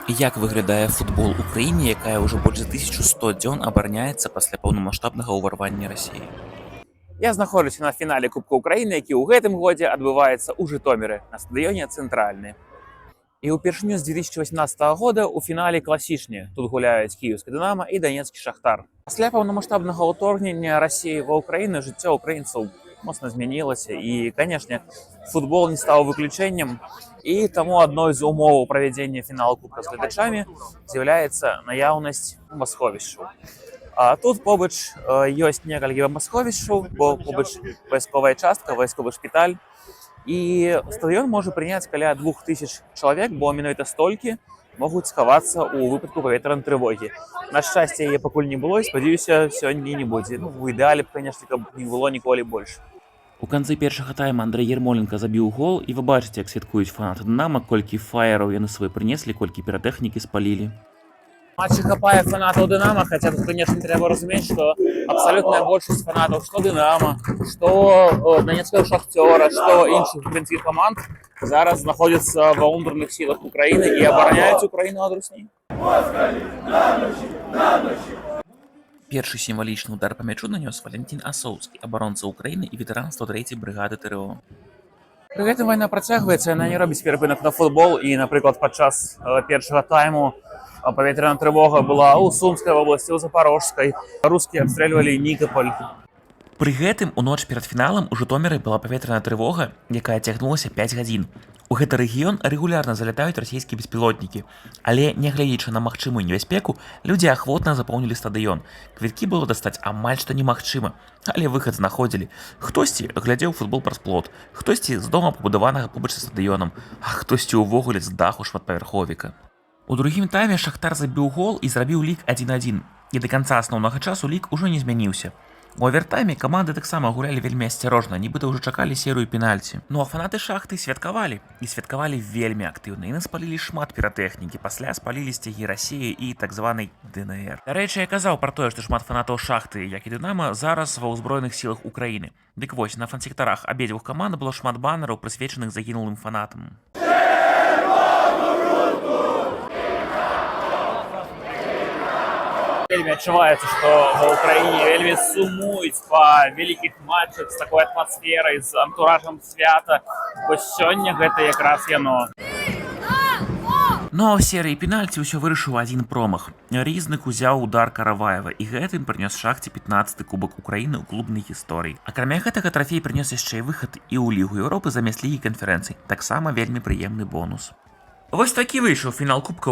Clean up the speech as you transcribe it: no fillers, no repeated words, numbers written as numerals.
Як выглядае футбол у краіне, якая ўжо больш за 1100 дзён абараняецца пасля паўнамаштабнага ўварвання Расіі? Я знаходжуся на фінале Кубка Украіны, які ў гэтым годзе адбываецца ў Жытоміры на стадыёне цэнтральны. І ўпершыню з 2018 года ў фінале класічні. Тут гуляюць кіеўскі Дынама і данецкі Шахтар. Пасля паўнамаштабнага ўторгнення Расіі ва ўкраіну жыццё ўкраінцаў моцна змянілася і, канешне, футбол не стаў выключэннем. І таму адной з умоваў правядзення фіналу Кубка з гледачамі з'яўляецца наяўнасць бамбасховішчаў. А тут побач ёсць некалькі бамбасховішчаў, бо побач вайсковая частка, вайсковы шпіталь. І стадыён можа прыняць каля 2000 чалавек, бо менавіта столькі могуць схавацца ў выпадку паветранай трывогі. На шчасце, яе пакуль не было, і спадзяюся, сёння не будзе. У ідэале б, канешне, каб не было ніколі больш. У канцы першага тайма Андрэй Ярмоленка забіў гол, і вы бачыце, як святкуюць фанаты Дынама, колькі фаераў яны свае прынеслі, колькі піратэхнікі спалілі. Матчы хапае фанатаў Дынама, хаця тут, конечно, трэба разумець, што абсалютная большасць фанатаў што Дынама, што данецкага Шахцёра, што іншых украінскіх каманд зараз знаходзяцца ва ўнутраных сілах Украіны і абараняюць Украіну ад русні. Першы сімвалічны удар па мячу нанёс Валентин Асоўскі, абаронца Украіны і ветэран 103-й брыгады ТРО. Пры гэтым вайна працягваецца, яна не робіць перапынак на футбол, і, напрыклад, падчас першага тайму паветраная трывога была ў Сумскай вобласці, у Запарожскай. Рускія абстрэльвалі Нікаполь. Пры гэтым у ноч перад фіналам у Жытоміры была паветраная трывога, якая цягнулася 5 гадзін. У гэты рэгіён рэгулярна залятаюць расійскія беспілотнікі, але, нягледзячы на магчымую небяспеку, людзі ахвотна запоўнілі стадыён. Квіткі было дастаць амаль што немагчыма, але выхад знаходзілі. Хтосьці глядзеў футбол праз плот, хтосьці з дома, пабудаванага побач са стадыёнам, а хтосьці ўвогуле з даху шматпавярховіка. У другім тайме Шахтар забіў гол і зрабіў лік 1-1, і да канца асноўнага часу лік ужо не змяніўся. У авертайме каманды таксама гулялі вельмі асцярожна, нібыта ўжо чакалі серыю пенальці. Ну а фанаты Шахты святкавалі, і святкавалі вельмі актыўна. Яны спалілі шмат піратэхнікі, пасля спалілі сцягі Расіі і так званай ДНР. Дарэчы, я казаў пра тое, што шмат фанатаў Шахты, як і Дынама, зараз ва ўзброеных сілах Украіны. Дык вось, на фан-сектарах абедзвюх каманд было шмат банераў, прысвечаных загінулым фанатам. Вельмі адчуваецца, што ва ўкраіне вельмі сумуюць па вялікіх матчах з такой атмасферай, з антуражам свята. Вось сёння гэта якраз яно. Ну а ў серыі пенальці ўсё вырашыў адзін промах. Різник узяў удар Караваева і гэтым прынёс Шахце 15-й кубак Украіны ў клубнай гісторыі. Акрамя гэтага трафей прынёс яшчэ і выхад і ў Лігу Еўропы замест лігі канферэнцый. Таксама вельмі прыемны бонус. Вось такі выйшаў фінал Кубка